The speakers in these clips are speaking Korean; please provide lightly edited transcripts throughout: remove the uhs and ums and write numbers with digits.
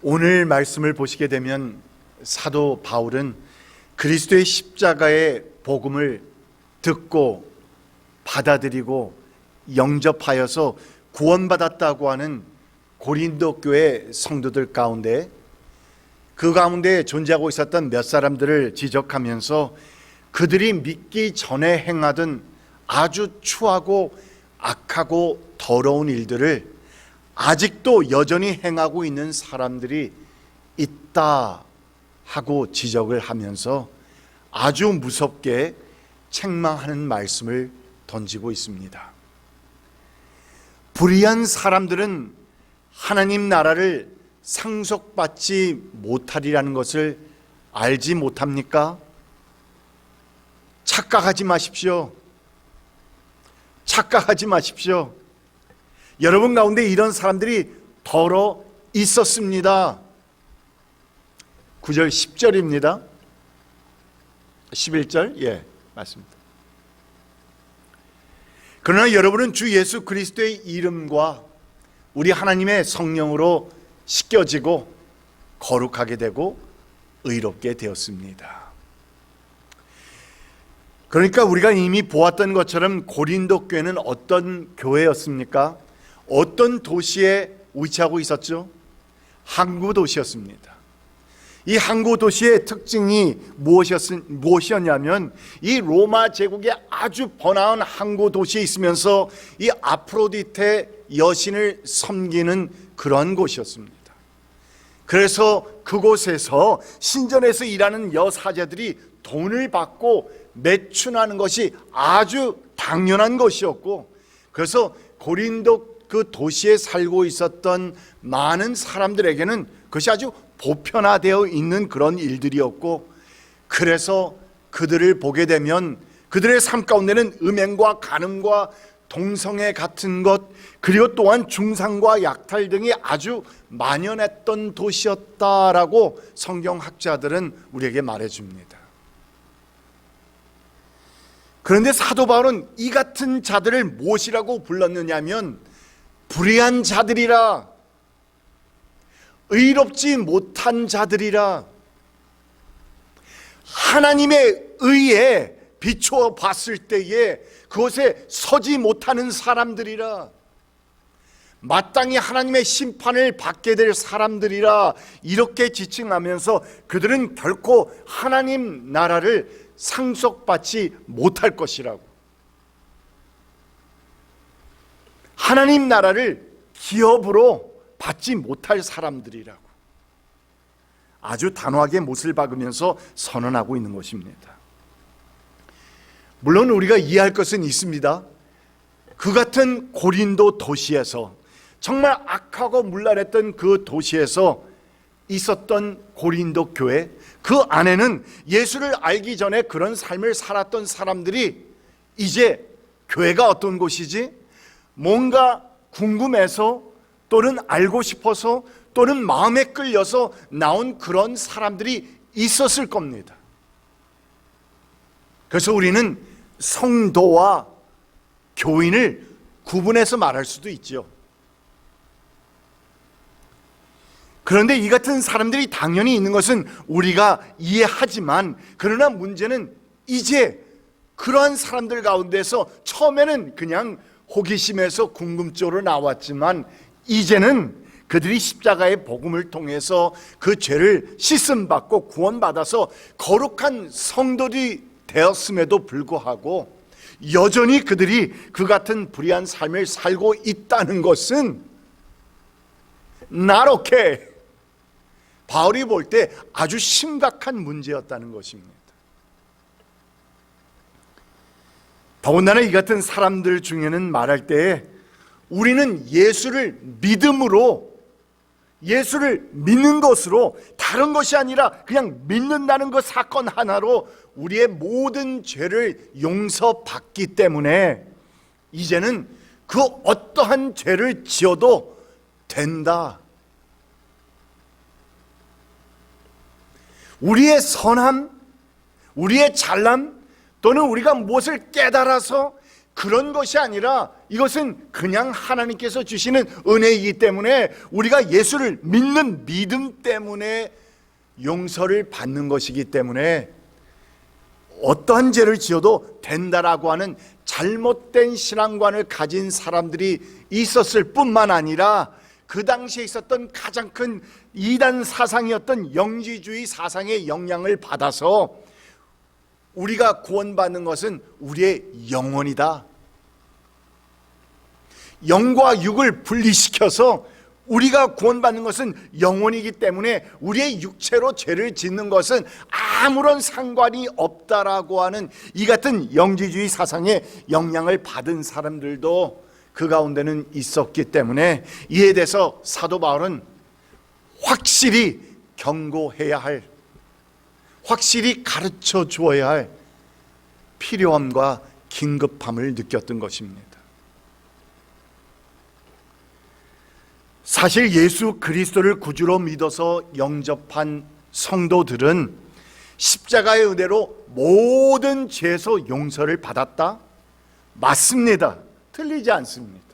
오늘 말씀을 보시게 되면 사도 바울은 그리스도의 십자가의 복음을 듣고 받아들이고 영접하여서 구원받았다고 하는 고린도 교회 성도들 가운데 그 가운데 존재하고 있었던 몇 사람들을 지적하면서 그들이 믿기 전에 행하던 아주 추하고 악하고 더러운 일들을 아직도 여전히 행하고 있는 사람들이 있다 하고 지적을 하면서 아주 무섭게 책망하는 말씀을 던지고 있습니다. 불의한 사람들은 하나님 나라를 상속받지 못하리라는 것을 알지 못합니까? 착각하지 마십시오. 착각하지 마십시오. 여러분 가운데 이런 사람들이 더러 있었습니다. 9절 10절입니다. 11절 예, 맞습니다. 그러나 여러분은 주 예수 그리스도의 이름과 우리 하나님의 성령으로 씻겨지고 거룩하게 되고 의롭게 되었습니다. 그러니까 우리가 이미 보았던 것처럼 고린도 교회는 어떤 교회였습니까? 어떤 도시에 위치하고 있었죠? 항구 도시였습니다. 이 항구 도시의 특징이 무엇이었냐면 이 로마 제국의 아주 번화한 항구 도시에 있으면서 이 아프로디테 여신을 섬기는 그런 곳이었습니다. 그래서 그곳에서 신전에서 일하는 여사제들이 돈을 받고 매춘하는 것이 아주 당연한 것이었고, 그래서 고린도 그 도시에 살고 있었던 많은 사람들에게는 그것이 아주 보편화되어 있는 그런 일들이었고, 그래서 그들을 보게 되면 그들의 삶 가운데는 음행과 간음과 동성애 같은 것, 그리고 또한 중상과 약탈 등이 아주 만연했던 도시였다라고 성경학자들은 우리에게 말해줍니다. 그런데 사도 바울은 이 같은 자들을 무엇이라고 불렀느냐면 불의한 자들이라, 의롭지 못한 자들이라, 하나님의 의에 비추어 봤을 때에 그것에 서지 못하는 사람들이라, 마땅히 하나님의 심판을 받게 될 사람들이라, 이렇게 지칭하면서 그들은 결코 하나님 나라를 상속받지 못할 것이라고, 하나님 나라를 기업으로 받지 못할 사람들이라고 아주 단호하게 못을 박으면서 선언하고 있는 것입니다. 물론 우리가 이해할 것은 있습니다. 그 같은 고린도 도시에서, 정말 악하고 문란했던 그 도시에서 있었던 고린도 교회, 그 안에는 예수를 알기 전에 그런 삶을 살았던 사람들이 이제 교회가 어떤 곳이지? 뭔가 궁금해서 또는 알고 싶어서 또는 마음에 끌려서 나온 그런 사람들이 있었을 겁니다. 그래서 우리는 성도와 교인을 구분해서 말할 수도 있죠. 그런데 이 같은 사람들이 당연히 있는 것은 우리가 이해하지만, 그러나 문제는 이제 그러한 사람들 가운데서 처음에는 그냥 호기심에서 궁금증으로 나왔지만 이제는 그들이 십자가의 복음을 통해서 그 죄를 씻음받고 구원받아서 거룩한 성도들이 되었음에도 불구하고 여전히 그들이 그 같은 불의한 삶을 살고 있다는 것은 not okay, 바울이 볼 때 아주 심각한 문제였다는 것입니다. 더군다나 이 같은 사람들 중에는 말할 때 우리는 예수를 믿음으로, 예수를 믿는 것으로, 다른 것이 아니라 그냥 믿는다는 것 사건 하나로 우리의 모든 죄를 용서받기 때문에 이제는 그 어떠한 죄를 지어도 된다. 우리의 선함, 우리의 잘남, 또는 우리가 무엇을 깨달아서 그런 것이 아니라 이것은 그냥 하나님께서 주시는 은혜이기 때문에 우리가 예수를 믿는 믿음 때문에 용서를 받는 것이기 때문에 어떠한 죄를 지어도 된다라고 하는 잘못된 신앙관을 가진 사람들이 있었을 뿐만 아니라 그 당시에 있었던 가장 큰 이단 사상이었던 영지주의 사상의 영향을 받아서 우리가 구원받는 것은 우리의 영혼이다, 영과 육을 분리시켜서 우리가 구원받는 것은 영혼이기 때문에 우리의 육체로 죄를 짓는 것은 아무런 상관이 없다라고 하는 이 같은 영지주의 사상에 영향을 받은 사람들도 그 가운데는 있었기 때문에 이에 대해서 사도 바울은 확실히 경고해야 할, 확실히 가르쳐 주어야 할 필요함과 긴급함을 느꼈던 것입니다. 사실 예수 그리스도를 구주로 믿어서 영접한 성도들은 십자가의 은혜로 모든 죄에서 용서를 받았다? 맞습니다. 틀리지 않습니다.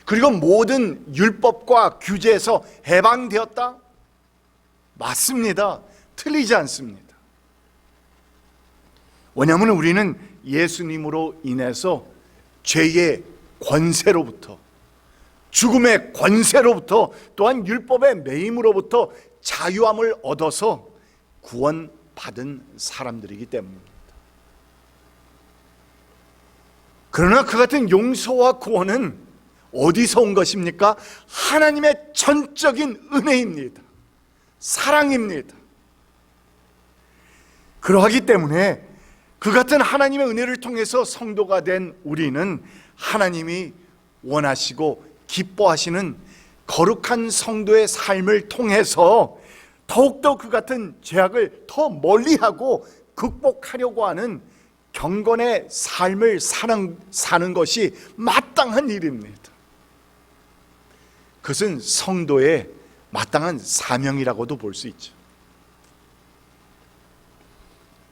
그리고 모든 율법과 규제에서 해방되었다? 맞습니다. 틀리지 않습니다. 왜냐하면 우리는 예수님으로 인해서 죄의 권세로부터, 죽음의 권세로부터, 또한 율법의 매임으로부터 자유함을 얻어서 구원받은 사람들이기 때문입니다. 그러나 그 같은 용서와 구원은 어디서 온 것입니까? 하나님의 전적인 은혜입니다. 사랑입니다. 그러하기 때문에 그 같은 하나님의 은혜를 통해서 성도가 된 우리는 하나님이 원하시고 기뻐하시는 거룩한 성도의 삶을 통해서 더욱더 그 같은 죄악을 더 멀리하고 극복하려고 하는 경건의 삶을 사는 것이 마땅한 일입니다. 그것은 성도의 마땅한 사명이라고도 볼 수 있죠.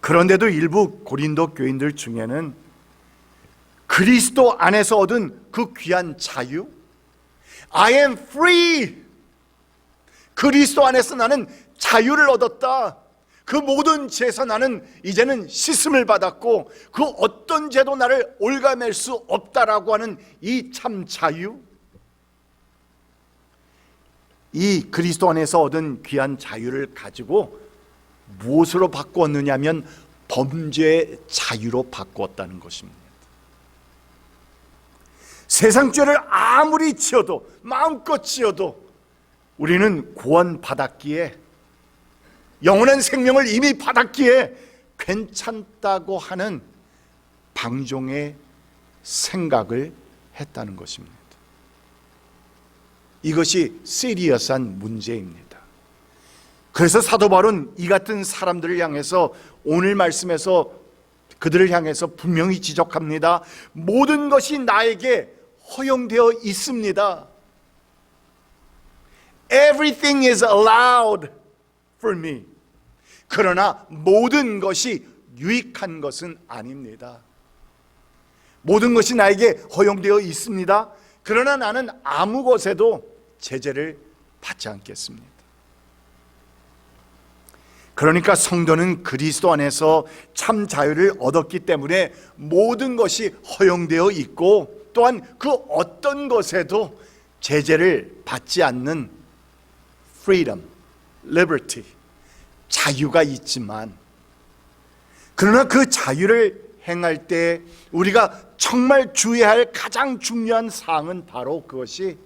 그런데도 일부 고린도 교인들 중에는 그리스도 안에서 얻은 그 귀한 자유, I am free, 그리스도 안에서 나는 자유를 얻었다, 그 모든 죄에서 나는 이제는 씻음을 받았고 그 어떤 죄도 나를 올가맬 수 없다라고 하는 이 참 자유, 이 그리스도 안에서 얻은 귀한 자유를 가지고 무엇으로 바꾸었느냐 하면 범죄의 자유로 바꾸었다는 것입니다. 세상 죄를 아무리 지어도, 마음껏 지어도 우리는 구원받았기에, 영원한 생명을 이미 받았기에 괜찮다고 하는 방종의 생각을 했다는 것입니다. 이것이 시리어스한 문제입니다. 그래서 사도 바울은 이 같은 사람들을 향해서 오늘 말씀에서 그들을 향해서 분명히 지적합니다. 모든 것이 나에게 허용되어 있습니다. Everything is allowed for me. 그러나 모든 것이 유익한 것은 아닙니다. 모든 것이 나에게 허용되어 있습니다. 그러나 나는 아무 것에도 제재를 받지 않겠습니다. 그러니까 성도는 그리스도 안에서 참 자유를 얻었기 때문에 모든 것이 허용되어 있고 또한 그 어떤 것에도 제재를 받지 않는 freedom, liberty, 자유가 있지만, 그러나 그 자유를 행할 때 우리가 정말 주의해야 할 가장 중요한 사항은 바로 그것이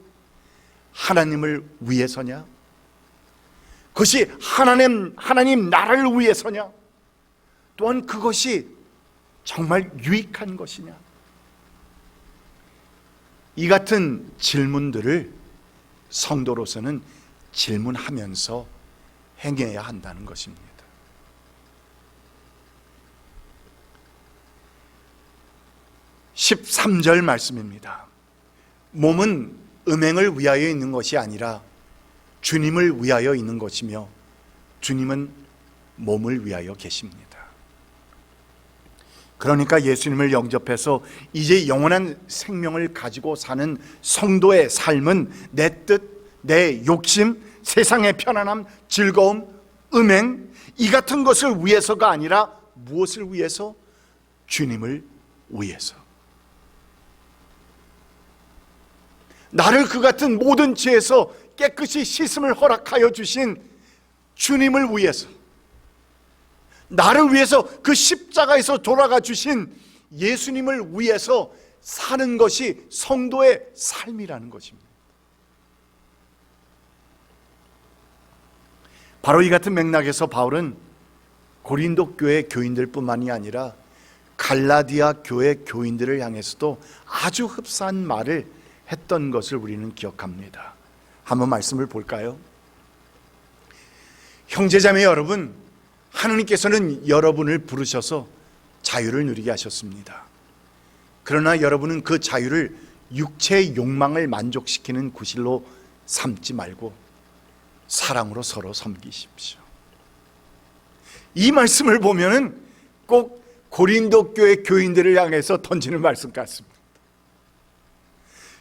하나님을 위해서냐, 그것이 하나님 나라를 위해서냐, 또한 그것이 정말 유익한 것이냐, 이 같은 질문들을 성도로서는 질문하면서 행해야 한다는 것입니다. (13절) 말씀입니다. 몸은 음행을 위하여 있는 것이 아니라 주님을 위하여 있는 것이며 주님은 몸을 위하여 계십니다. 그러니까 예수님을 영접해서 이제 영원한 생명을 가지고 사는 성도의 삶은 내 뜻, 내 욕심, 세상의 편안함, 즐거움, 음행, 이 같은 것을 위해서가 아니라 무엇을 위해서? 주님을 위해서. 나를 그 같은 모든 죄에서 깨끗이 씻음을 허락하여 주신 주님을 위해서, 나를 위해서 그 십자가에서 돌아가 주신 예수님을 위해서 사는 것이 성도의 삶이라는 것입니다. 바로 이 같은 맥락에서 바울은 고린도 교회 교인들뿐만이 아니라 갈라디아 교회 교인들을 향해서도 아주 흡사한 말을 했던 것을 우리는 기억합니다. 한번 말씀을 볼까요? 형제자매 여러분, 하나님께서는 여러분을 부르셔서 자유를 누리게 하셨습니다. 그러나 여러분은 그 자유를 육체의 욕망을 만족시키는 구실로 삼지 말고 사랑으로 서로 섬기십시오. 이 말씀을 보면은 꼭 고린도 교회 교인들을 향해서 던지는 말씀 같습니다.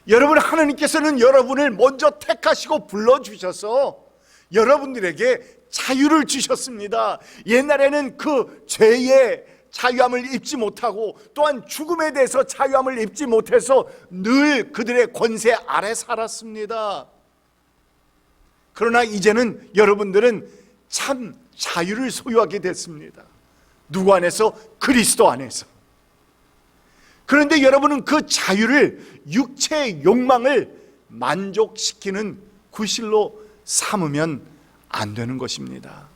여러분, 하나님께서는 여러분을 먼저 택하시고 불러주셔서 여러분들에게 자유를 주셨습니다. 옛날에는 그 죄의 자유함을 입지 못하고 또한 죽음에 대해서 자유함을 입지 못해서 늘 그들의 권세 아래 살았습니다. 그러나 이제는 여러분들은 참 자유를 소유하게 됐습니다. 누구 안에서? 그리스도 안에서. 그런데 여러분은 그 자유를 육체의 욕망을 만족시키는 구실로 삼으면 안 되는 것입니다.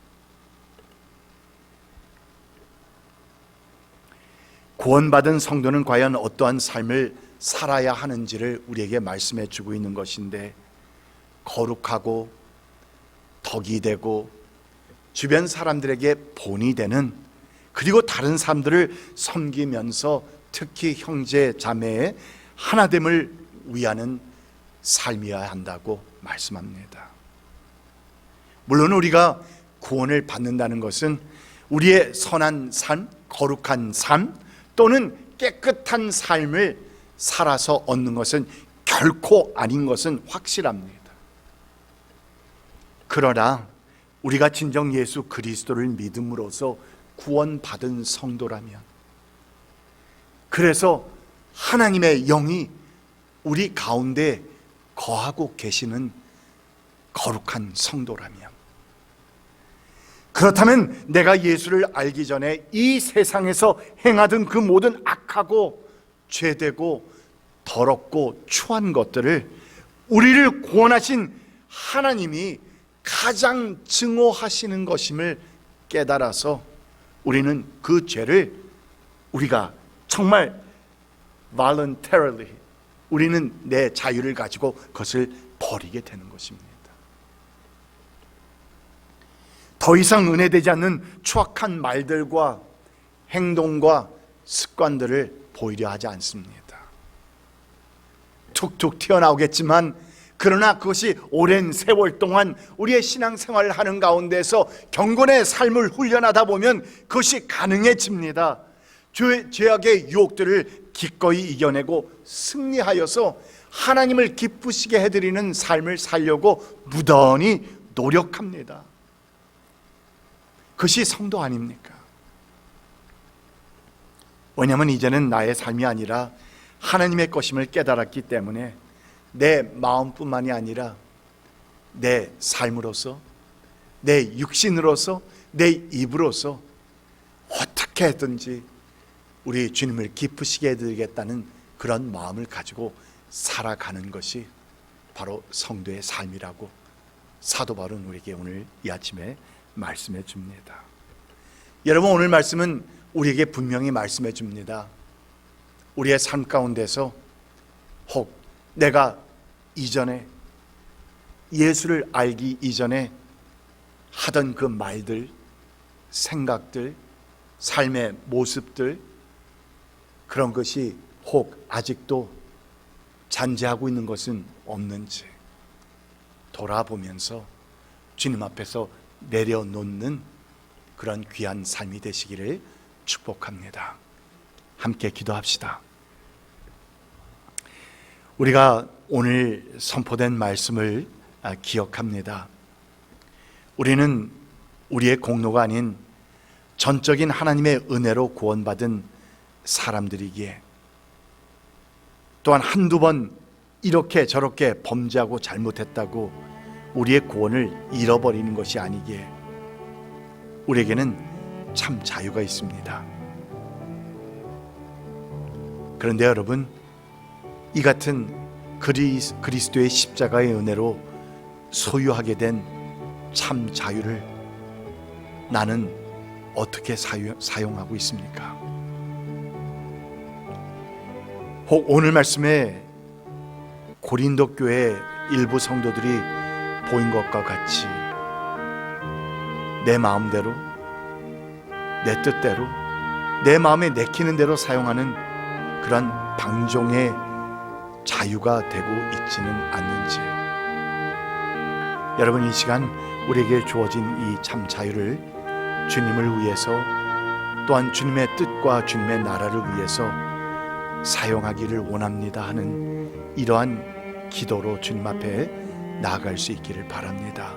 구원받은 성도는 과연 어떠한 삶을 살아야 하는지를 우리에게 말씀해 주고 있는 것인데, 거룩하고 덕이 되고 주변 사람들에게 본이 되는, 그리고 다른 사람들을 섬기면서 특히 형제 자매의 하나됨을 위하는 삶이어야 한다고 말씀합니다. 물론 우리가 구원을 받는다는 것은 우리의 선한 삶, 거룩한 삶 또는 깨끗한 삶을 살아서 얻는 것은 결코 아닌 것은 확실합니다. 그러나 우리가 진정 예수 그리스도를 믿음으로써 구원받은 성도라면, 그래서 하나님의 영이 우리 가운데 거하고 계시는 거룩한 성도라면, 그렇다면 내가 예수를 알기 전에 이 세상에서 행하던 그 모든 악하고 죄되고 더럽고 추한 것들을 우리를 구원하신 하나님이 가장 증오하시는 것임을 깨달아서 우리는 그 죄를 우리가 정말 voluntarily, 우리는 내 자유를 가지고 그것을 버리게 되는 것입니다. 더 이상 은혜되지 않는 추악한 말들과 행동과 습관들을 보이려 하지 않습니다. 툭툭 튀어나오겠지만, 그러나 그것이 오랜 세월 동안 우리의 신앙생활을 하는 가운데서 경건의 삶을 훈련하다 보면 그것이 가능해집니다. 죄악의 유혹들을 기꺼이 이겨내고 승리하여서 하나님을 기쁘시게 해드리는 삶을 살려고 무던히 노력합니다. 그것이 성도 아닙니까? 왜냐하면 이제는 나의 삶이 아니라 하나님의 것임을 깨달았기 때문에 내 마음뿐만이 아니라 내 삶으로서, 내 육신으로서, 내 입으로서 어떻게 해든지 우리 주님을 기쁘시게 해드리겠다는 그런 마음을 가지고 살아가는 것이 바로 성도의 삶이라고 사도 바울은 우리에게 오늘 이 아침에 말씀해 줍니다. 여러분, 오늘 말씀은 우리에게 분명히 말씀해 줍니다. 우리의 삶 가운데서 혹 내가 이전에 예수를 알기 이전에 하던 그 말들, 생각들, 삶의 모습들, 그런 것이 혹 아직도 잔재하고 있는 것은 없는지 돌아보면서 주님 앞에서 내려놓는 그런 귀한 삶이 되시기를 축복합니다. 함께 기도합시다. 우리가 오늘 선포된 말씀을 기억합니다. 우리는 우리의 공로가 아닌 전적인 하나님의 은혜로 구원받은 사람들이기에, 또한 한두 번 이렇게 저렇게 범죄하고 잘못했다고 우리의 구원을 잃어버리는 것이 아니기에 우리에게는 참 자유가 있습니다. 그런데 여러분, 이 같은 그리스도의 십자가의 은혜로 소유하게 된 참 자유를 나는 어떻게 사용하고 있습니까? 혹 오늘 말씀에 고린도 교회 일부 성도들이 보인 것과 같이 내 마음대로, 내 뜻대로, 내 마음에 내키는 대로 사용하는 그런 방종의 자유가 되고 있지는 않는지, 여러분, 이 시간 우리에게 주어진 이 참 자유를 주님을 위해서, 또한 주님의 뜻과 주님의 나라를 위해서 사용하기를 원합니다 하는 이러한 기도로 주님 앞에 나아갈 수 있기를 바랍니다.